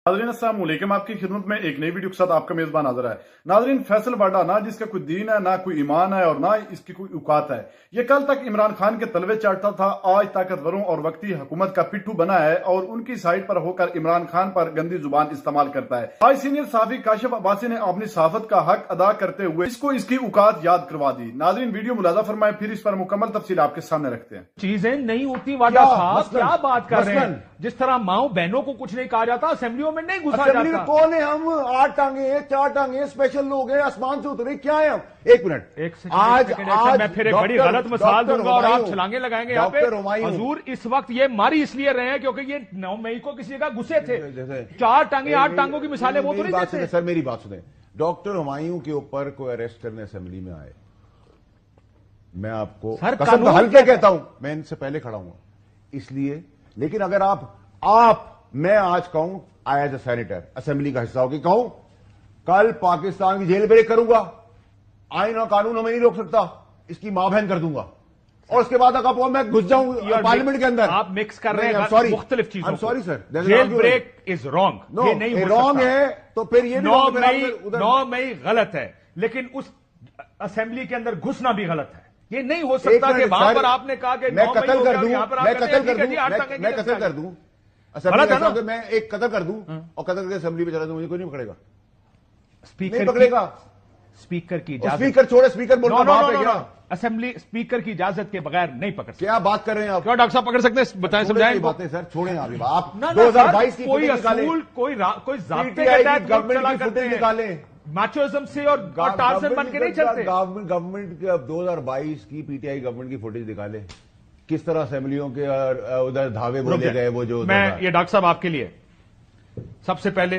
नाज़रीन अस्सलाम वालेकुम, आपकी खिदमत में एक नई वीडियो के साथ आपका मेजबान हाजिर है। नाज़रीन, फैसल वाडा ना जिसका कोई दीन है, ना कोई ईमान है और ना इसकी कोई औकात है। ये कल तक इमरान खान के तलवे चाटता था, आज ताकतवरों और वक्ती हुकूमत का पिट्ठू बना है और उनकी साइड पर होकर इमरान खान पर गंदी जुबान इस्तेमाल करता है। आज सीनियर सहाफी काशिफ अब्बासी ने अपनी सहाफत का हक अदा करते हुए इसको इसकी औकात याद करवा दी। नाज़रीन, वीडियो मुलाजा फरमाएं, फिर इस पर मुकम्मल तफसील आपके सामने रखते हैं। चीजें नहीं होती वादा साहब, क्या बात कर रहे हैं? जिस तरह माओ बहनों को कुछ नहीं कहा जाता, असेंबलियों में नहीं घुसा जाता। कौन है हम? 8 टांगे हैं, 4 टांगे हैं, स्पेशल लोग हैं, आसमान से उतरे, क्या है हम? एक मिनट, आज मैं फिर एक बड़ी गलत मिसाल दूंगा और आप छलांगे लगाएंगे यहाँ पे। हजूर इस वक्त ये मारी इसलिए रहे हैं क्योंकि ये 9 मई को किसी जगह घुसे थे। 4 टांगे 8 टांगों की मिसालें वो तो नहीं देते। सर मेरी बात सुने, डॉक्टर हुमायूं के ऊपर कोई अरेस्ट करने असेंबली में आए, मैं आपको कसम हल्के कहता हूं, मैं इनसे पहले खड़ा हूं इसलिए। लेकिन अगर आप मैं आज कहूं I as a senator assembly का हिस्सा होगी, कहूं कल पाकिस्तान की जेल ब्रेक करूंगा, आईन और कानून हमें नहीं रोक सकता, इसकी मां बहन कर दूंगा और उसके बाद अगर मैं घुस जाऊं पार्लियामेंट के अंदर। आप मिक्स कर रहे हैं सॉरी मुख्तलिफ चीजों। Sorry sir, jail break is wrong, ये नहीं रॉन्ग है तो फिर ये 9 मई गलत है, लेकिन उस असेंबली के अंदर घुसना भी गलत है। ये नहीं हो सकता कि वहां पर आपने कहा कि मैं कत्ल कर दूं, मैं कत्ल कर दूं असेंबली, मैं एक कत्ल कर दूं और कत्ल करके असेंबली में चला दूं, मुझे कोई नहीं पकड़ेगा। स्पीकर नहीं पकड़ेगा। स्पीकर की इजाजत, स्पीकर छोड़े, स्पीकर बोलना बाप है क्या? असेंबली स्पीकर की इजाजत के बगैर नहीं पकड़ सकते। क्या बात कर रहे हैं आप? क्यों डॉक्टर साहब पकड़ सकते हैं? बताएं, समझाएं बातें सर, छोड़ें आप 2022 की कोई असूल, कोई ज़ाब्ते के तहत गवर्नमेंट की फुटेज निकाले, मैचोइज्म से और टार्जन बन के नहीं चलते। गवर्नमेंट के 2022 की पीटीआई गवर्नमेंट की फुटेज निकाले, किस तरह असेंबलियों के उधर धावे बोले गए। वो जो मैं ये डॉक्टर साहब आपके लिए सबसे पहले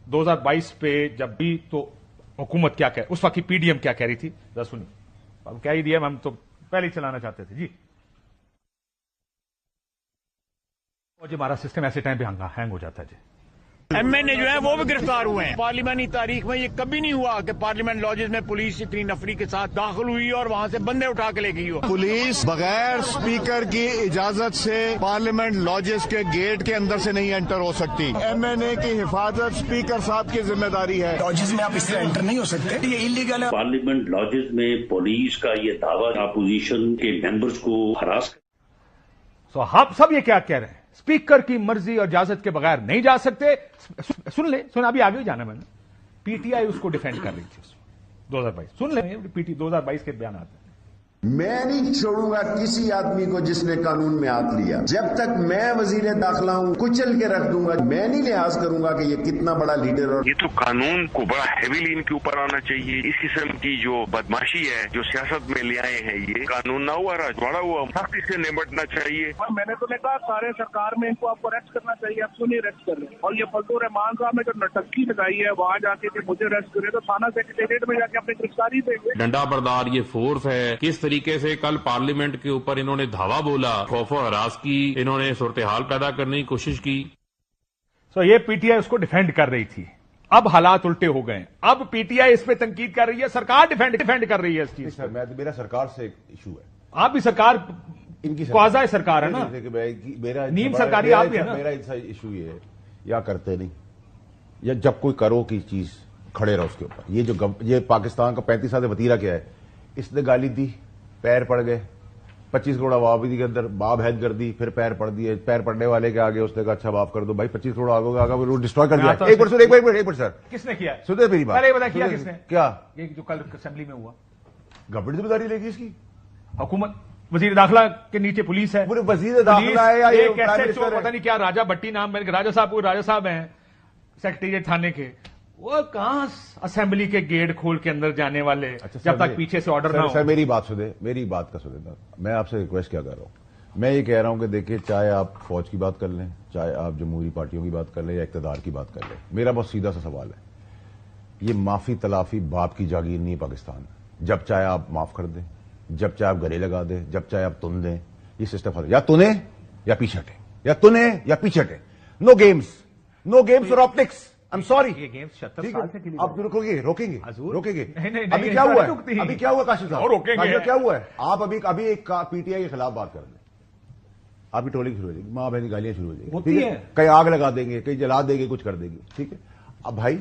2022 पे जब भी तो हुकूमत क्या कह, उस वक्त की पीडीएम क्या कह रही थी जरा सुनिए। अब क्या ही दिया, हम तो पहले ही चलाना चाहते थे जी। और जो हमारा सिस्टम ऐसे टाइम पे हैंग हो जाता है जी। एमएनए जो है वो भी गिरफ्तार हुए हैं। पार्लियामेंटी तारीख में ये कभी नहीं हुआ कि पार्लियामेंट लॉजेस में पुलिस इतनी नफरी के साथ दाखिल हुई और वहां से बंदे उठा के ले गई हो। पुलिस बगैर स्पीकर की इजाजत से पार्लियामेंट लॉजेस के गेट के अंदर से नहीं एंटर हो सकती। एमएनए की हिफाजत स्पीकर साहब की जिम्मेदारी है। लॉजेस में आप इससे एंटर नहीं हो सकते, ये इलीगल है। पार्लियामेंट लॉजेस में पुलिस का ये दावा अपोजिशन के मेंबर्स को हरास। तो हम सब ये क्या कह रहे हैं? स्पीकर की मर्जी और इजाजत के बगैर नहीं जा सकते। सुन अभी आगे जाना मैंने, पीटीआई उसको डिफेंड कर रही थी 2022। सुन ले, पीटी 2022 के बयान आते हैं। मैं नहीं छोड़ूंगा किसी आदमी को जिसने कानून में हाथ लिया। जब तक मैं वजीर दाखिला हूं कुचल के रख दूंगा। मैं नहीं लिहाज करूंगा कि ये कितना बड़ा लीडर। और ये तो कानून को बड़ा हेवीली इनके ऊपर आना चाहिए। इस किस्म की जो बदमाशी है जो सियासत में ले आए हैं, ये कानून ना हुआ राजवाड़ा हुआ, सख्ती से निपटना चाहिए। और मैंने तो कहा सारे सरकार में इनको आपको अरेस्ट करना चाहिए, आप क्यों नहीं अरेस्ट कर रहे? और ये फजलुर रहमान साहब ने जो नटक्की लगाई है वहां जाके कि मुझे अरेस्ट करे, तो थाना सेक्रेटेरिएट में जाके अपनी गिरफ्तारी देंगे। डंडा बरदार ये फोर्स है। किस तरीके से कल पार्लियामेंट के ऊपर इन्होंने धावा बोला, खौफो हरास की, इन्होंने सूरत हाल पैदा करने की कोशिश की। ये पीटीआई उसको डिफेंड कर रही थी, अब हालात उल्टे हो गए। अब पीटीआई इस पे तंकीद कर रही है, सरकार डिफेंड कर रही है इस चीज। मेरा सरकार से इशू है। आप भी सरकार, इनकी क्वाज़ा सरकार है ना, मेरा नीम सरकारी आप भी है ना। मेरा इशू ये है, या करते नहीं, या जब कोई करो की चीज खड़े रहो उसके ऊपर। ये पाकिस्तान का 35 साल वतीरा क्या है, इसने गाली दी, पैर पड़ गए, 25 करोड़ आबादी के अंदर बाब हैद कर दी, फिर पैर पड़ दिए। पैर पड़ने वाले के आगे उसने कहा अच्छा माफ कर दो भाई, 25 करोड़ आगे वो डिस्ट्रॉय कर दिया। एक मिनट सर, किसने किया? सुनिए मेरी बात, पहले किया किसने? क्या ये जो कल असेंबली में हुआ, गवर्नमेंट जिम्मेदारी लेगी इसकी। हुकूमत, वजीर दाखिला के नीचे पुलिस है, वजीर दाखिला है या एक ऐसे चोर पता नहीं क्या राजा भट्टी नाम, मेरे राजा साहब हैं सेक्रेटेरिएट थाने के, वो कहां असेंबली के गेट खोल के अंदर जाने वाले। अच्छा, जब तक पीछे से ऑर्डर ना हो। सर मेरी बात सुने, मेरी बात का सुने, मैं आपसे रिक्वेस्ट क्या कर रहा हूं। मैं ये कह रहा हूं कि देखिए, चाहे आप फौज की बात कर लें, चाहे आप जमहूरी पार्टियों की बात कर लें या इक़्तिदार की बात कर लें, मेरा बहुत सीधा सा सवाल है, ये माफी तलाफी बाप की जागीर नहीं है पाकिस्तान। जब चाहे आप माफ कर दें, जब चाहे आप गले लगा दें, जब चाहे आप तुन दें, ये सिस्टम खत्म। या तुने या पीछे हटे, या तुने या पीछे हटे। नो गेम्स और ऑप्टिक्स। I'm sorry, ये गेम 70 साल से खेली। आप रोकेंगे नहीं, अभी क्या हुआ है? अभी क्या हुआ काशिफ साहब? रोकेंगे, क्या हुआ है? आप अभी एक पीटीआई के खिलाफ बात कर रहे हैं, आपकी ट्रोलिंग शुरू हो जाएगी, माँ बहन की गालियां शुरू हो जाएगी, होती ठीक है। कहीं आग लगा देंगे, कहीं जला देंगे, कुछ कर देंगे, ठीक है। अब भाई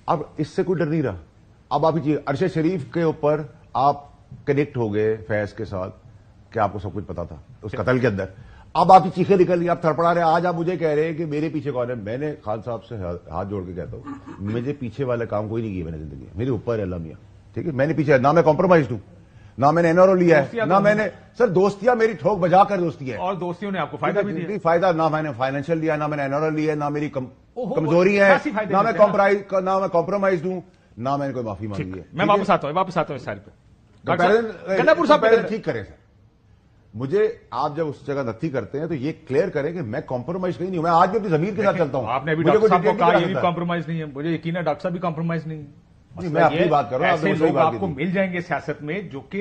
अब इससे कोई डर नहीं रहा। अब आप अरशद शरीफ के ऊपर आप कनेक्ट हो गए फैज के साथ कि आपको सब कुछ पता था उस कत्ल के अंदर। अब आपकी चीखें निकल रही, आप थड़पड़ा रहे। आज आप मुझे कह रहे हैं कि मेरे पीछे कौन है। मैंने खान साहब से हाथ जोड़ के कहता हूं, मुझे पीछे वाला काम कोई नहीं किया मैंने जिंदगी में, मेरे ऊपर है अल्लाह मियां, ठीक है। मैंने पीछे ना मैं कॉम्प्रोमाइज हूं, ना मैंने एनआरओ लिया है, ना मैंने सर दोस्तियां मेरी ठोक बजा कर दोस्ती है, और दोस्तियों ने आपको फायदा भी दिया। फायदा ना मैंने फाइनेंशियल लिया, ना मैंने एनआरओ लिया है, ना मेरी कमजोरी है, ना मैं कॉम्प्रोमाइज हूं, ना मैंने कोई माफी मांगी है। मैं वापस आता हूं इस सारे पे। गन्नापुर साहब ठीक करें सर, मुझे आप जब उस जगह नत्थी करते हैं तो ये क्लियर करें कि मैं कॉम्प्रोमाइज कहीं नहीं हूं, मैं आज भी अपनी जमीर के साथ चलता हूं। आपने अभी डॉक्टर साहब को कहा ये भी कॉम्प्रोमाइज नहीं है, मुझे यकीन है डॉक्टर साहब भी कॉम्प्रोमाइज नहीं है। मैं अपनी बात कर रहा हूं, ऐसे लोग आपको मिल जाएंगे सियासत में जो कि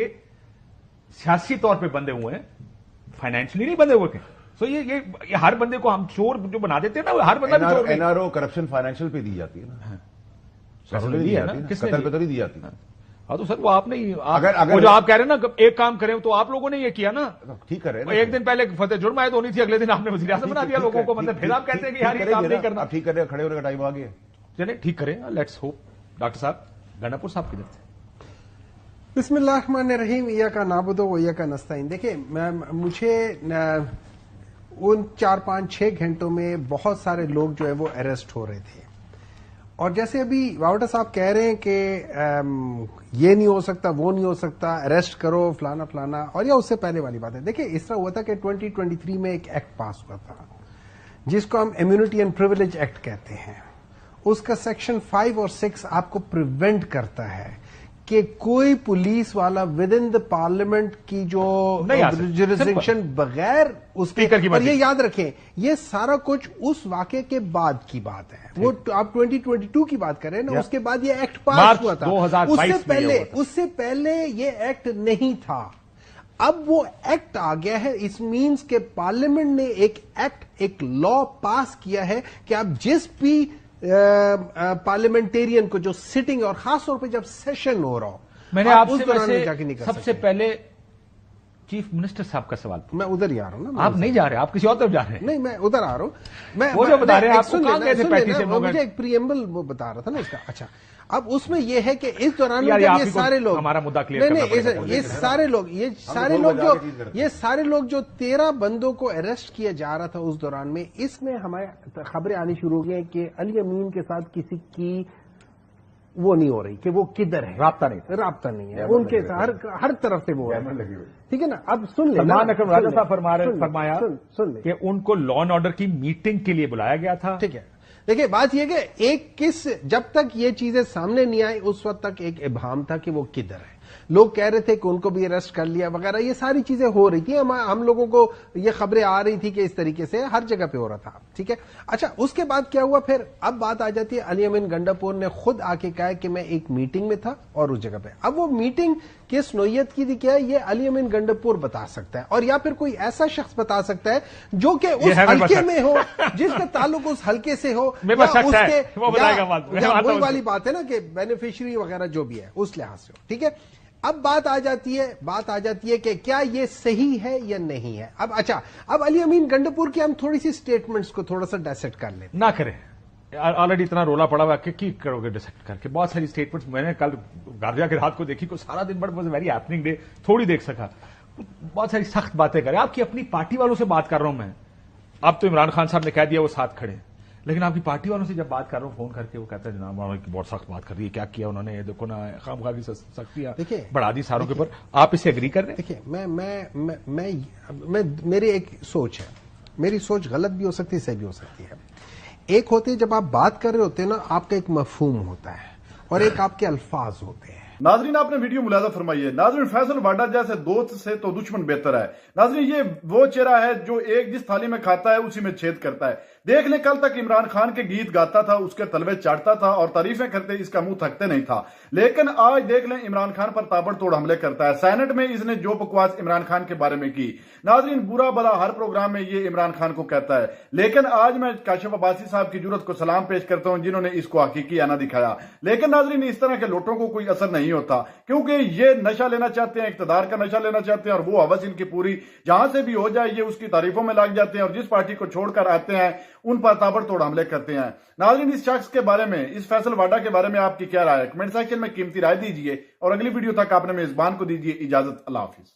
सियासी तौर पे बंधे हुए हैं, फाइनेंशियली नहीं बंधे हुए हैं। तो ये हर बंदे को हम चोर जो बना देते हैं ना, हर बंदा भी चोर। एनआरओ करप्शन फाइनेंशियल पे दी जाती है ना, कत्ल पे तो नहीं दी जाती। हाँ तो सर वो आपने अगर जो आप कह रहे हैं ना एक काम करें, तो आप लोगों ने ये किया ना, ठीक करे। एक दिन पहले फतेह जुर्म आयत होनी थी, अगले दिन आपने वज़ीर आज़म बना दिया लोगों को, मतलब फिर आप कहते हैं कि यार ये काम नहीं करना। ठीक करे, खड़े होने का टाइम आ गया। चलिए ठीक करें, लेट्स होप। डॉक्टर साहब, गन्नापुर साहब किधर थे? बिस्मिल्लाहिर्रहमानिर्रहीम, इय्याका नाबुदु व इय्याका नस्तईन। देखिए मुझे उन 4-5-6 घंटों में बहुत सारे लोग जो है वो अरेस्ट हो रहे थे, और जैसे अभी वावटा साहब कह रहे हैं कि ये नहीं हो सकता, वो नहीं हो सकता, अरेस्ट करो फलाना फलाना, और या उससे पहले वाली बात है। देखिए इस तरह हुआ था कि 2023 में एक एक्ट पास हुआ था जिसको हम इम्यूनिटी एंड प्रिविलेज एक्ट कहते हैं। उसका सेक्शन 5 और 6 आपको प्रिवेंट करता है कि कोई पुलिस वाला विद इन द पार्लियामेंट की जो जुरिसडिक्शन बगैर उसके, और ये याद रखें ये सारा कुछ उस वाक़े के बाद की बात है, वो आप 2022 की बात कर रहे हैं ना, उसके बाद ये एक्ट पास हुआ था। उससे पहले ये एक्ट नहीं था, अब वो एक्ट आ गया है। इस मीन्स के पार्लियामेंट ने एक एक्ट, एक लॉ पास किया है कि आप जिस भी पार्लियामेंटेरियन को जो सिटिंग, और खासतौर पे जब सेशन हो रहा हो, मैंने आपसे वैसे सबसे पहले चीफ मिनिस्टर साहब का सवाल पूछा। मैं उधर ही आ रहा हूं ना, आप नहीं जा रहे, आप किसी और तरफ जा रहे हैं। नहीं, मैं उधर आ रहा हूं। मैं वो जो बता रहे हैं आपको कहां गए थे पैटी से, मुझे एक प्रीएम्बल वो बता रहा था ना इसका। अच्छा, अब उसमें ये है कि इस दौरान ये सारे लोग, हमारा मुद्दा क्लियर करना पड़ेगा। ये सारे लोग जो 13 बंदों को अरेस्ट किया जा रहा था उस दौरान में, इसमें हमारे खबरें आनी शुरू हो गई कि अली अमीन के साथ किसी की वो नहीं हो रही कि वो किधर है, राब्ता नहीं है उनके हर तरफ से वो है, ठीक है ना। अब सुन ले, राजा साहब फरमाया कि उनको लॉ एंड ऑर्डर की मीटिंग के लिए बुलाया गया था, ठीक है। देखिए बात यह कि जब तक ये चीजें सामने नहीं आई उस वक्त तक एक इबाम था कि वो किधर है। लोग कह रहे थे कि उनको भी अरेस्ट कर लिया वगैरह, ये सारी चीजें हो रही थी, हम लोगों को ये खबरें आ रही थी कि इस तरीके से हर जगह पे हो रहा था, ठीक है। अच्छा, उसके बाद क्या हुआ फिर? अब बात आ जाती है, अली अमीन गंडापुर ने खुद आके कहा कि मैं एक मीटिंग में था और उस जगह पे। अब वो मीटिंग किस नोयत की थी, क्या है, ये अली अमीन गंडापुर बता सकता है, और या फिर कोई ऐसा शख्स बता सकता है जो कि उस हल्के में हो, जिसका ताल्लुक उस हल्के से हो, वही वाली बात है ना कि बेनिफिशियरी वगैरह जो भी है उस लिहाज से हो, ठीक है। अब बात आ जाती है कि क्या ये सही है या नहीं है। अब अच्छा, अब अली अमीन गंडापुर की हम थोड़ी सी स्टेटमेंट्स को थोड़ा सा डायसेक्ट कर लें। ना करें, ऑलरेडी इतना रोला पड़ा हुआ कि करोगे डिसाइड करके। बहुत सारी स्टेटमेंट्स मैंने कल गार्जिया की रात को देखी, को सारा दिन but was very happening day, थोड़ी देख सका। बहुत सारी सख्त बातें करें, आपकी अपनी पार्टी वालों से बात कर रहा हूं मैं। अब तो इमरान खान साहब ने कह दिया वो साथ खड़े, लेकिन आपकी पार्टी वालों से जब बात कर रहा हूं फोन करके, वो कहते हैं जनाब उन्होंने बहुत सख्त बात कर रही है, क्या किया उन्होंने, देखो ना खामखा की सख्तियां बढ़ा दी सारों के ऊपर। आप इसे एग्री कर रहे हैं? देखिए मेरी एक सोच है, मेरी सोच गलत भी हो सकती है, सही भी हो सकती है। एक होती है जब आप बात कर रहे होते हैं ना, आपका एक मफहूम होता है और एक आपके अल्फाज होते हैं। नाजरीन, आपने वीडियो मुलाजा फरमाई है। नाजरीन, फैसल वाडा जैसे दोस्त से तो दुश्मन बेहतर है। नाजरीन, ये वो चेहरा है जो एक जिस थाली में खाता है उसी में छेद करता है। देख लें, कल तक इमरान खान के गीत गाता था, उसके तलवे चाटता था और तारीफें करते इसका मुंह थकते नहीं था, लेकिन आज देख लें इमरान खान पर ताबड़तोड़ हमले करता है। सेनेट में इसने जो बकवास इमरान खान के बारे में की, नाजरीन बुरा भला हर प्रोग्राम में ये इमरान खान को कहता है, लेकिन आज मैं काशिफ अब्बासी साहब की जुर्रत को सलाम पेश करता हूं जिन्होंने इसको हकीकी आना दिखाया। लेकिन नाजरीन, इस तरह के लोटों को कोई असर नहीं नहीं होता, क्योंकि ये नशा लेना चाहते हैं, इक्तदार का नशा लेना चाहते हैं और वो हवस इनकी पूरी जहां से भी हो जाए ये उसकी तारीफों में लग जाते हैं और जिस पार्टी को छोड़कर आते हैं उन पर ताबड़तोड़ हमले करते हैं। नाज़रीन, इस शख्स के बारे में, इस फैसल वाडा के बारे में आपकी क्या राय है? कमेंट सेक्शन में कीमती राय दीजिए और अगली वीडियो तक आपने मेजबान को दीजिए इजाजत। अल्लाह हाफिज।